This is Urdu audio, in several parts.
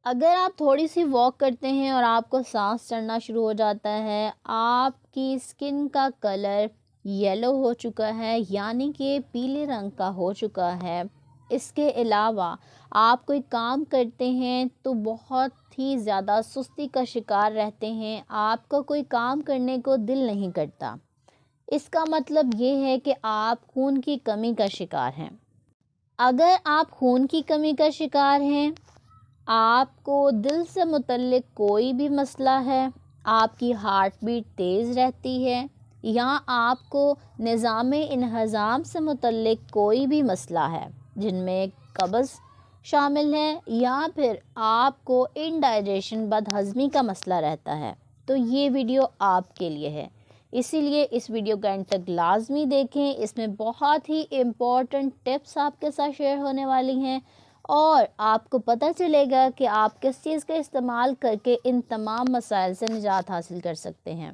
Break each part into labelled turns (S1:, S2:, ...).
S1: اگر آپ تھوڑی سی واک کرتے ہیں اور آپ کو سانس چڑھنا شروع ہو جاتا ہے، آپ کی اسکن کا کلر یلو ہو چکا ہے یعنی کہ پیلے رنگ کا ہو چکا ہے، اس کے علاوہ آپ کوئی کام کرتے ہیں تو بہت ہی زیادہ سستی کا شکار رہتے ہیں، آپ کا کوئی کام کرنے کو دل نہیں کرتا، اس کا مطلب یہ ہے کہ آپ خون کی کمی کا شکار ہیں۔ اگر آپ خون کی کمی کا شکار ہیں، آپ کو دل سے متعلق کوئی بھی مسئلہ ہے، آپ کی ہارٹ بیٹ تیز رہتی ہے یا آپ کو نظام انہضام سے متعلق کوئی بھی مسئلہ ہے جن میں قبض شامل ہے یا پھر آپ کو انڈائجیشن بد ہضمی کا مسئلہ رہتا ہے تو یہ ویڈیو آپ کے لیے ہے، اسی لیے اس ویڈیو کا اینڈ تک لازمی دیکھیں۔ اس میں بہت ہی امپورٹنٹ ٹپس آپ کے ساتھ شیئر ہونے والی ہیں اور آپ کو پتہ چلے گا کہ آپ کس چیز کا استعمال کر کے ان تمام مسائل سے نجات حاصل کر سکتے ہیں۔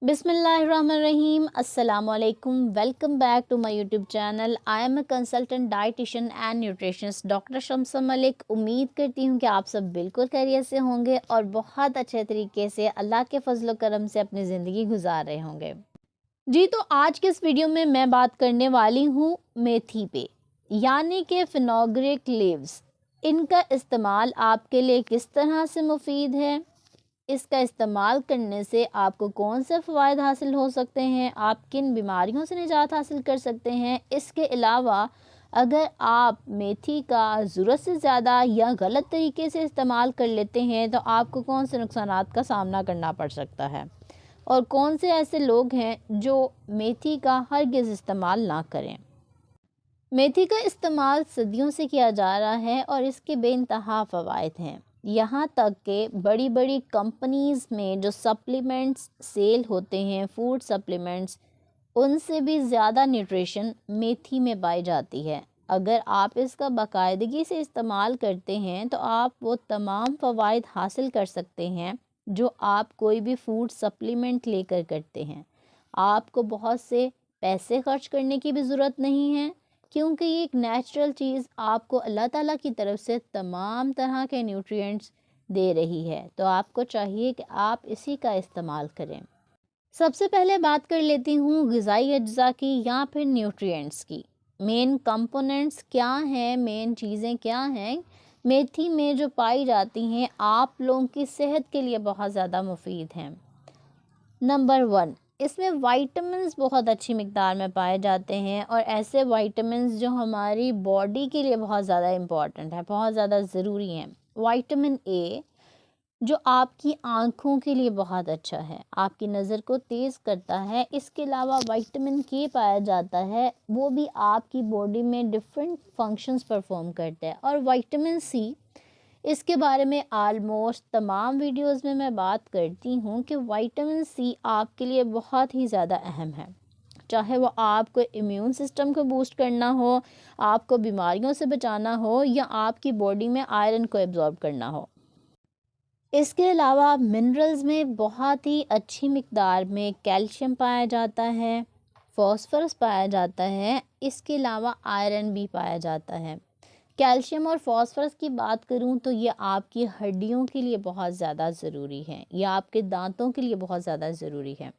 S1: بسم اللہ الرحمن الرحیم، السلام علیکم، welcome back to my YouTube channel. I am a consultant dietitian and nutritionist doctor Shams Malik. امید کرتی ہوں کہ آپ سب بالکل خیریت سے ہوں گے اور بہت اچھے طریقے سے اللہ کے فضل و کرم سے اپنی زندگی گزار رہے ہوں گے۔ جی تو آج کے اس ویڈیو میں بات کرنے والی ہوں میتھی پہ، یعنی کہ فینوگریک لیوز۔ ان کا استعمال آپ کے لیے کس طرح سے مفید ہے، اس کا استعمال کرنے سے آپ کو کون سے فوائد حاصل ہو سکتے ہیں، آپ کن بیماریوں سے نجات حاصل کر سکتے ہیں، اس کے علاوہ اگر آپ میتھی کا ضرورت سے زیادہ یا غلط طریقے سے استعمال کر لیتے ہیں تو آپ کو کون سے نقصانات کا سامنا کرنا پڑ سکتا ہے اور کون سے ایسے لوگ ہیں جو میتھی کا ہرگز استعمال نہ کریں۔ میتھی کا استعمال صدیوں سے کیا جا رہا ہے اور اس کے بے انتہا فوائد ہیں، یہاں تک کہ بڑی بڑی کمپنیز میں جو سپلیمنٹس سیل ہوتے ہیں، فوڈ سپلیمنٹس، ان سے بھی زیادہ نیوٹریشن میتھی میں پائی جاتی ہے۔ اگر آپ اس کا باقاعدگی سے استعمال کرتے ہیں تو آپ وہ تمام فوائد حاصل کر سکتے ہیں جو آپ کوئی بھی فوڈ سپلیمنٹ لے کر کرتے ہیں۔ آپ کو بہت سے پیسے خرچ کرنے کی بھی ضرورت نہیں ہے کیونکہ یہ ایک نیچرل چیز آپ کو اللہ تعالیٰ کی طرف سے تمام طرح کے نیوٹرینٹس دے رہی ہے، تو آپ کو چاہیے کہ آپ اسی کا استعمال کریں۔ سب سے پہلے بات کر لیتی ہوں غذائی اجزاء کی یا پھر نیوٹرینٹس کی۔ مین کمپوننٹس کیا ہیں، مین چیزیں کیا ہیں میتھی میں جو پائی جاتی ہیں، آپ لوگوں کی صحت کے لیے بہت زیادہ مفید ہیں۔ نمبر 1، اس میں وائٹامنز بہت اچھی مقدار میں پائے جاتے ہیں اور ایسے وائٹامنز جو ہماری باڈی کے لیے بہت زیادہ امپورٹنٹ ہے، بہت زیادہ ضروری ہیں۔ وائٹامن اے جو آپ کی آنکھوں کے لیے بہت اچھا ہے، آپ کی نظر کو تیز کرتا ہے۔ اس کے علاوہ وائٹامن کے پایا جاتا ہے، وہ بھی آپ کی باڈی میں ڈفرینٹ فنکشنز پرفارم کرتا ہے۔ اور وائٹامن سی، اس کے بارے میں آلموسٹ تمام ویڈیوز میں بات کرتی ہوں کہ وائٹامن سی آپ کے لیے بہت ہی زیادہ اہم ہے، چاہے وہ آپ کو امیون سسٹم کو بوسٹ کرنا ہو، آپ کو بیماریوں سے بچانا ہو یا آپ کی باڈی میں آئرن کو ایبزارب کرنا ہو۔ اس کے علاوہ منرلز میں بہت ہی اچھی مقدار میں کیلشیم پایا جاتا ہے، فاسفورس پایا جاتا ہے، اس کے علاوہ آئرن بھی پایا جاتا ہے۔ کیلشیم اور فاسفورس کی بات کروں تو یہ آپ کی ہڈیوں کے لیے بہت زیادہ ضروری ہے، یہ آپ کے دانتوں کے لیے بہت زیادہ ضروری ہے۔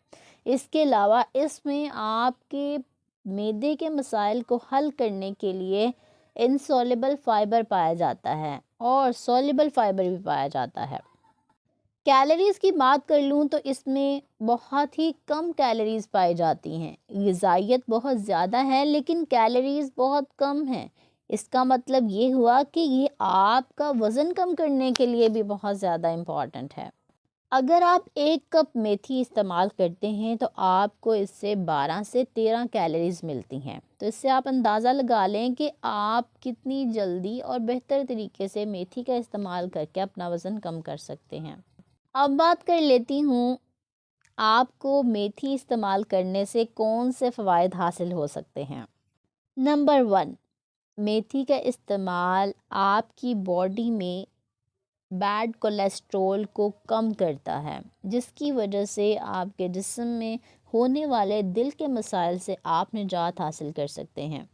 S1: اس کے علاوہ اس میں آپ کے معدے کے مسائل کو حل کرنے کے لیے انسولبل فائبر پایا جاتا ہے اور سولبل فائبر بھی پایا جاتا ہے۔ کیلوریز کی بات کر لوں تو اس میں بہت ہی کم کیلوریز پائی جاتی ہیں، غذائیت بہت زیادہ ہے لیکن کیلوریز بہت کم ہیں۔ اس کا مطلب یہ ہوا کہ یہ آپ کا وزن کم کرنے کے لیے بھی بہت زیادہ امپورٹنٹ ہے۔ اگر آپ 1 کپ میتھی استعمال کرتے ہیں تو آپ کو اس سے 12 سے 13 کیلوریز ملتی ہیں، تو اس سے آپ اندازہ لگا لیں کہ آپ کتنی جلدی اور بہتر طریقے سے میتھی کا استعمال کر کے اپنا وزن کم کر سکتے ہیں۔ اب بات کر لیتی ہوں آپ کو میتھی استعمال کرنے سے کون سے فوائد حاصل ہو سکتے ہیں۔ نمبر 1، میتھی کا استعمال آپ کی باڈی میں بیڈ کولیسٹرول کو کم کرتا ہے، جس کی وجہ سے آپ کے جسم میں ہونے والے دل کے مسائل سے آپ نجات حاصل کر سکتے ہیں۔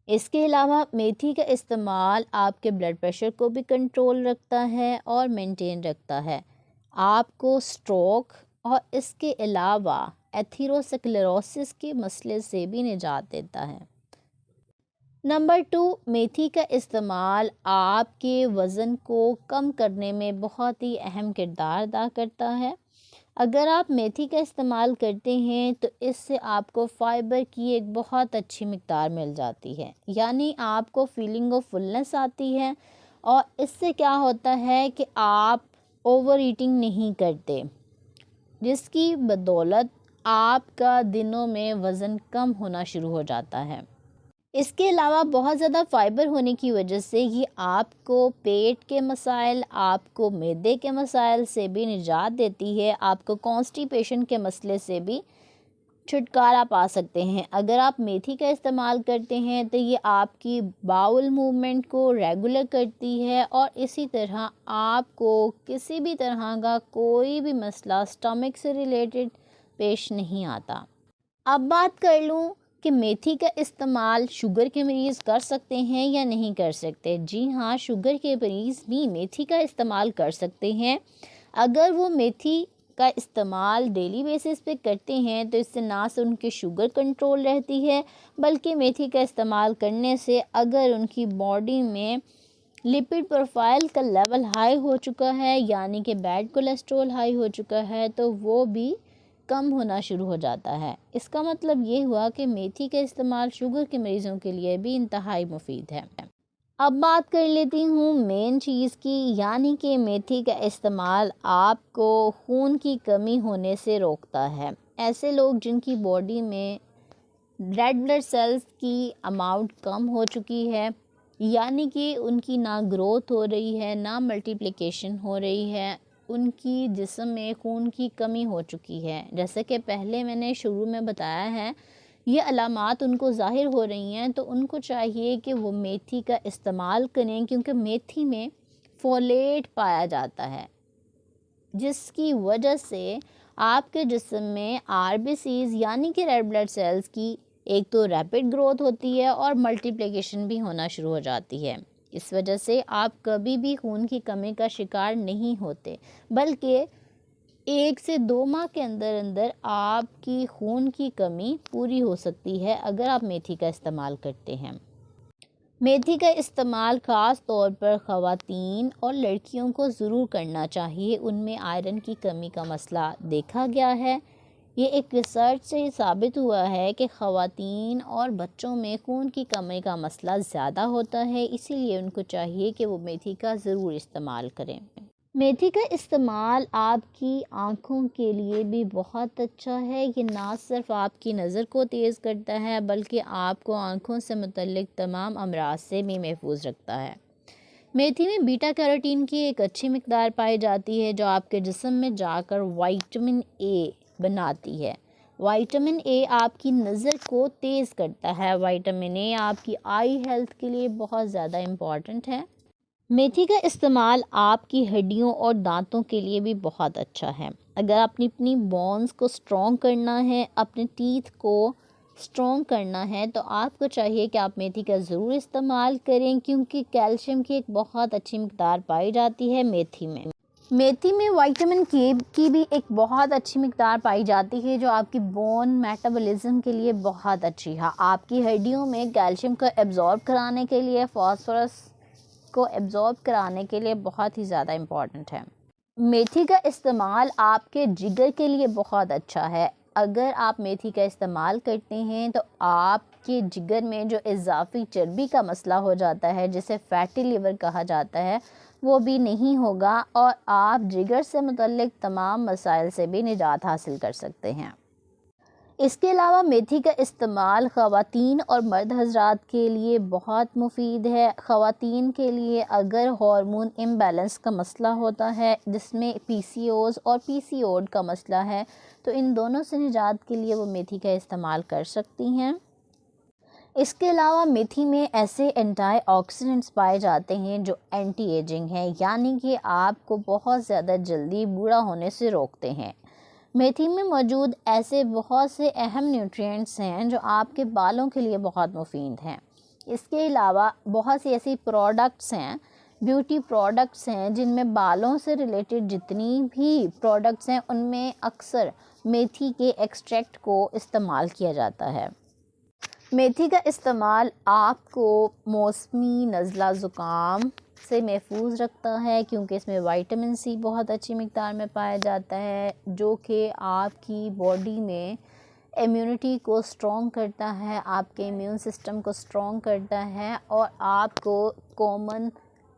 S1: اس کے علاوہ میتھی کا استعمال آپ کے بلڈ پریشر کو بھی کنٹرول رکھتا ہے اور مینٹین رکھتا ہے، آپ کو سٹروک اور اس کے علاوہ ایتھیروسکلیروسس کے مسئلے سے بھی نجات دیتا ہے۔ نمبر 2، میتھی کا استعمال آپ کے وزن کو کم کرنے میں بہت ہی اہم کردار ادا کرتا ہے۔ اگر آپ میتھی کا استعمال کرتے ہیں تو اس سے آپ کو فائبر کی ایک بہت اچھی مقدار مل جاتی ہے، یعنی آپ کو فیلنگ آف فلنس آتی ہے، اور اس سے کیا ہوتا ہے کہ آپ اوور ایٹنگ نہیں کرتے، جس کی بدولت آپ کا دنوں میں وزن کم ہونا شروع ہو جاتا ہے۔ اس کے علاوہ بہت زیادہ فائبر ہونے کی وجہ سے یہ آپ کو پیٹ کے مسائل، آپ کو معدے کے مسائل سے بھی نجات دیتی ہے، آپ کو کانسٹیپیشن کے مسئلے سے بھی چھٹکارا پا سکتے ہیں۔ اگر آپ میتھی کا استعمال کرتے ہیں تو یہ آپ کی باؤل موومنٹ کو ریگولر کرتی ہے، اور اسی طرح آپ کو کسی بھی طرح کا کوئی بھی مسئلہ سٹمک سے ریلیٹڈ پیش نہیں آتا۔ اب بات کر لوں کہ میتھی کا استعمال شوگر کے مریض کر سکتے ہیں یا نہیں کر سکتے۔ جی ہاں، شوگر کے مریض بھی میتھی کا استعمال کر سکتے ہیں۔ اگر وہ میتھی کا استعمال ڈیلی بیسس پہ کرتے ہیں تو اس سے نہ صرف ان کی شوگر کنٹرول رہتی ہے، بلکہ میتھی کا استعمال کرنے سے اگر ان کی باڈی میں لپڈ پروفائل کا لیول ہائی ہو چکا ہے، یعنی کہ بیڈ کولیسٹرول ہائی ہو چکا ہے، تو وہ بھی کم ہونا شروع ہو جاتا ہے۔ اس کا مطلب یہ ہوا کہ میتھی کا استعمال شوگر کے مریضوں کے لیے بھی انتہائی مفید ہے۔ اب بات کر لیتی ہوں مین چیز کی، یعنی کہ میتھی کا استعمال آپ کو خون کی کمی ہونے سے روکتا ہے۔ ایسے لوگ جن کی باڈی میں ریڈ بلڈ سیلز کی اماؤنٹ کم ہو چکی ہے، یعنی کہ ان کی نہ گروتھ ہو رہی ہے نہ ملٹیپلیکیشن ہو رہی ہے، ان کی جسم میں خون کی کمی ہو چکی ہے، جیسے کہ پہلے میں نے شروع میں بتایا ہے، یہ علامات ان کو ظاہر ہو رہی ہیں، تو ان کو چاہیے کہ وہ میتھی کا استعمال کریں، کیونکہ میتھی میں فولیٹ پایا جاتا ہے، جس کی وجہ سے آپ کے جسم میں RBCs یعنی کہ ریڈ بلڈ سیلز کی ایک تو ریپڈ گروتھ ہوتی ہے اور ملٹیپلیکیشن بھی ہونا شروع ہو جاتی ہے۔ اس وجہ سے آپ کبھی بھی خون کی کمی کا شکار نہیں ہوتے، بلکہ 1 سے 2 ماہ کے اندر اندر آپ کی خون کی کمی پوری ہو سکتی ہے اگر آپ میتھی کا استعمال کرتے ہیں۔ میتھی کا استعمال خاص طور پر خواتین اور لڑکیوں کو ضرور کرنا چاہیے، ان میں آئرن کی کمی کا مسئلہ دیکھا گیا ہے۔ یہ ایک ریسرچ سے ثابت ہوا ہے کہ خواتین اور بچوں میں خون کی کمی کا مسئلہ زیادہ ہوتا ہے، اسی لیے ان کو چاہیے کہ وہ میتھی کا ضرور استعمال کریں۔ میتھی کا استعمال آپ کی آنکھوں کے لیے بھی بہت اچھا ہے۔ یہ نہ صرف آپ کی نظر کو تیز کرتا ہے بلکہ آپ کو آنکھوں سے متعلق تمام امراض سے بھی محفوظ رکھتا ہے۔ میتھی میں بیٹا کیروٹین کی ایک اچھی مقدار پائی جاتی ہے جو آپ کے جسم میں جا کر وٹامن اے بناتی ہے۔ وٹامن اے آپ کی نظر کو تیز کرتا ہے۔ وٹامن اے آپ کی آئی ہیلتھ کے لیے بہت زیادہ امپورٹنٹ ہے۔ میتھی کا استعمال آپ کی ہڈیوں اور دانتوں کے لیے بھی بہت اچھا ہے۔ اگر آپ نے اپنی بونز کو سٹرونگ کرنا ہے، اپنے ٹیتھ کو سٹرونگ کرنا ہے، تو آپ کو چاہیے کہ آپ میتھی کا ضرور استعمال کریں، کیونکہ کیلشیم کی ایک بہت اچھی مقدار پائی جاتی ہے میتھی میں۔ میتھی میں وٹامن کے کی بھی ایک بہت اچھی مقدار پائی جاتی ہے جو آپ کی بون میٹابولزم کے لیے بہت اچھی ہے۔ آپ کی ہڈیوں میں کیلشیم کو ایبزارب کرانے کے لیے، فاسفورس کو ایبزارب کرانے کے لیے بہت ہی زیادہ امپورٹنٹ ہے۔ میتھی کا استعمال آپ کے جگر کے لیے بہت اچھا ہے۔ اگر آپ میتھی کا استعمال کرتے ہیں تو آپ کے جگر میں جو اضافی چربی کا مسئلہ ہو جاتا ہے، جسے فیٹی لیور کہا جاتا ہے، وہ بھی نہیں ہوگا، اور آپ جگر سے متعلق تمام مسائل سے بھی نجات حاصل کر سکتے ہیں۔ اس کے علاوہ میتھی کا استعمال خواتین اور مرد حضرات کے لیے بہت مفید ہے۔ خواتین کے لیے اگر ہارمون امبیلنس کا مسئلہ ہوتا ہے، جس میں PCOS اور PCOD کا مسئلہ ہے، تو ان دونوں سے نجات کے لیے وہ میتھی کا استعمال کر سکتی ہیں۔ اس کے علاوہ میتھی میں ایسے اینٹی آکسیڈنٹس پائے جاتے ہیں جو اینٹی ایجنگ ہیں، یعنی کہ آپ کو بہت زیادہ جلدی بوڑھا ہونے سے روکتے ہیں۔ میتھی میں موجود ایسے بہت سے اہم نیوٹرینٹس ہیں جو آپ کے بالوں کے لیے بہت مفید ہیں۔ اس کے علاوہ بہت سی ایسی پروڈکٹس ہیں، بیوٹی پروڈکٹس ہیں، جن میں بالوں سے ریلیٹڈ جتنی بھی پروڈکٹس ہیں ان میں اکثر میتھی کے ایکسٹریکٹ کو استعمال کیا جاتا ہے۔ میتھی کا استعمال آپ کو موسمی نزلہ زکام سے محفوظ رکھتا ہے، کیونکہ اس میں وائٹامن سی بہت اچھی مقدار میں پایا جاتا ہے، جو کہ آپ کی باڈی میں امیونٹی کو اسٹرانگ کرتا ہے، آپ کے امیون سسٹم کو اسٹرانگ کرتا ہے، اور آپ کو کامن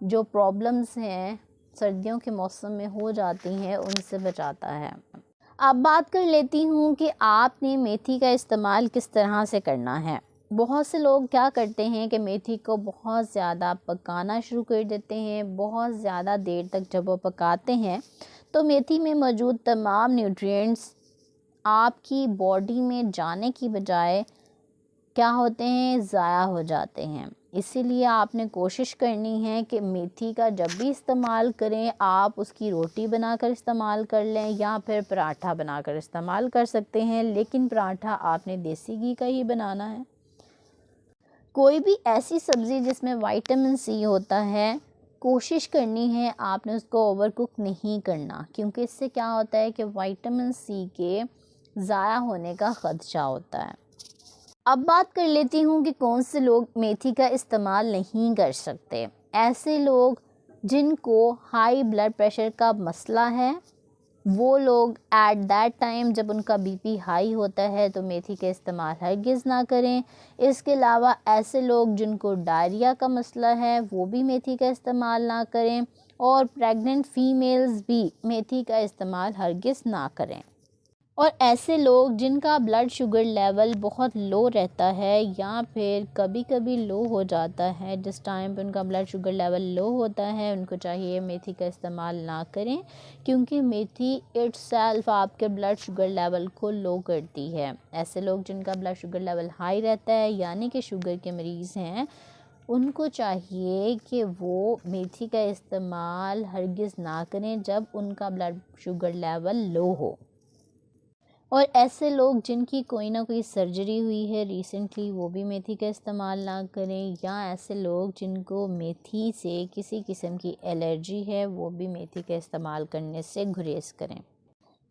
S1: جو پرابلمس ہیں سردیوں کے موسم میں ہو جاتی ہیں ان سے بچاتا ہے۔ اب بات کر لیتی ہوں کہ آپ نے میتھی کا استعمال کس طرح سے کرنا ہے۔ بہت سے لوگ کیا کرتے ہیں کہ میتھی کو بہت زیادہ پکانا شروع کر دیتے ہیں، بہت زیادہ دیر تک جب وہ پکاتے ہیں تو میتھی میں موجود تمام نیوٹرینٹس آپ کی باڈی میں جانے کی بجائے کیا ہوتے ہیں، ضائع ہو جاتے ہیں۔ اسی لیے آپ نے کوشش کرنی ہے کہ میتھی کا جب بھی استعمال کریں آپ اس کی روٹی بنا کر استعمال کر لیں، یا پھر پراٹھا بنا کر استعمال کر سکتے ہیں، لیکن پراٹھا آپ نے دیسی گھی کا ہی بنانا ہے۔ کوئی بھی ایسی سبزی جس میں وائٹامن سی ہوتا ہے، کوشش کرنی ہے آپ نے اس کو اوور کک نہیں کرنا، کیونکہ اس سے کیا ہوتا ہے کہ وائٹامن سی کے ضائع ہونے کا خدشہ ہوتا ہے۔ اب بات کر لیتی ہوں کہ کون سے لوگ میتھی کا استعمال نہیں کر سکتے۔ ایسے لوگ جن کو ہائی بلڈ پریشر کا مسئلہ ہے، وہ لوگ ایٹ دیٹ ٹائم جب ان کا بی پی ہائی ہوتا ہے تو میتھی کا استعمال ہرگز نہ کریں۔ اس کے علاوہ ایسے لوگ جن کو ڈائریا کا مسئلہ ہے وہ بھی میتھی کا استعمال نہ کریں، اور پریگننٹ فیمیلز بھی میتھی کا استعمال ہرگز نہ کریں۔ اور ایسے لوگ جن کا بلڈ شوگر لیول بہت لو رہتا ہے یا پھر کبھی کبھی لو ہو جاتا ہے، جس ٹائم پہ ان کا بلڈ شوگر لیول لو ہوتا ہے ان کو چاہیے میتھی کا استعمال نہ کریں، کیونکہ میتھی اٹ سیلف آپ کے بلڈ شوگر لیول کو لو کرتی ہے۔ ایسے لوگ جن کا بلڈ شوگر لیول ہائی رہتا ہے یعنی کہ شوگر کے مریض ہیں، ان کو چاہیے کہ وہ میتھی کا استعمال ہرگز نہ کریں جب ان کا بلڈ شوگر لیول لو ہو۔ اور ایسے لوگ جن کی کوئی نہ کوئی سرجری ہوئی ہے ریسنٹلی، وہ بھی میتھی کا استعمال نہ کریں، یا ایسے لوگ جن کو میتھی سے کسی قسم کی الرجی ہے وہ بھی میتھی کا استعمال کرنے سے گریز کریں۔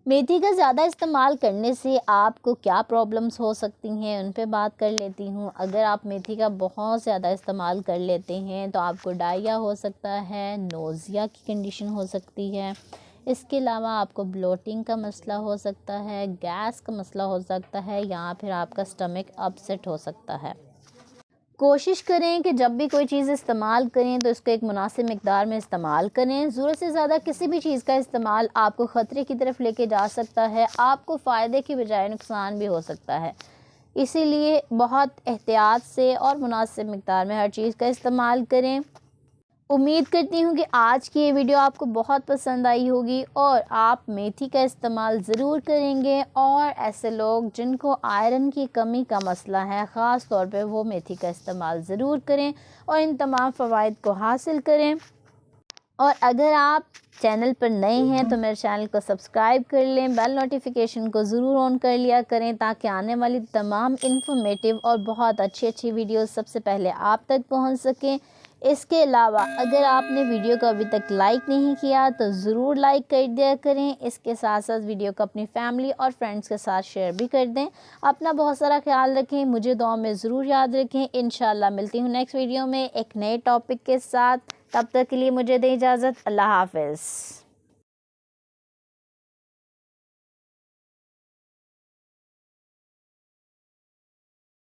S1: میتھی کا زیادہ استعمال کرنے سے آپ کو کیا پرابلمس ہو سکتی ہیں ان پہ بات کر لیتی ہوں۔ اگر آپ میتھی کا بہت زیادہ استعمال کر لیتے ہیں تو آپ کو ڈائریا ہو سکتا ہے، نوزیا کی کنڈیشن ہو سکتی ہے، اس کے علاوہ آپ کو بلوٹنگ کا مسئلہ ہو سکتا ہے، گیس کا مسئلہ ہو سکتا ہے، یا پھر آپ کا اسٹمک اپسیٹ ہو سکتا ہے۔ کوشش کریں کہ جب بھی کوئی چیز استعمال کریں تو اس کو ایک مناسب مقدار میں استعمال کریں۔ ضرورت سے زیادہ کسی بھی چیز کا استعمال آپ کو خطرے کی طرف لے کے جا سکتا ہے، آپ کو فائدے کی بجائے نقصان بھی ہو سکتا ہے، اسی لیے بہت احتیاط سے اور مناسب مقدار میں ہر چیز کا استعمال کریں۔ امید کرتی ہوں کہ آج کی یہ ویڈیو آپ کو بہت پسند آئی ہوگی اور آپ میتھی کا استعمال ضرور کریں گے، اور ایسے لوگ جن کو آئرن کی کمی کا مسئلہ ہے خاص طور پہ وہ میتھی کا استعمال ضرور کریں اور ان تمام فوائد کو حاصل کریں۔ اور اگر آپ چینل پر نئے ہیں تو میرے چینل کو سبسکرائب کر لیں، بیل نوٹیفیکیشن کو ضرور آن کر لیا کریں تاکہ آنے والی تمام انفارمیٹیو اور بہت اچھی ویڈیوز سب سے پہلے آپ تک پہنچ سکیں۔ اس کے علاوہ اگر آپ نے ویڈیو کو ابھی تک لائک نہیں کیا تو ضرور لائک کر دیا کریں، اس کے ساتھ ساتھ ویڈیو کو اپنی فیملی اور فرینڈز کے ساتھ شیئر بھی کر دیں۔ اپنا بہت سارا خیال رکھیں، مجھے دعا میں ضرور یاد رکھیں۔ انشاءاللہ ملتی ہوں نیکسٹ ویڈیو میں ایک نئے ٹاپک کے ساتھ، تب تک کے لیے مجھے دیں اجازت۔ اللہ حافظ۔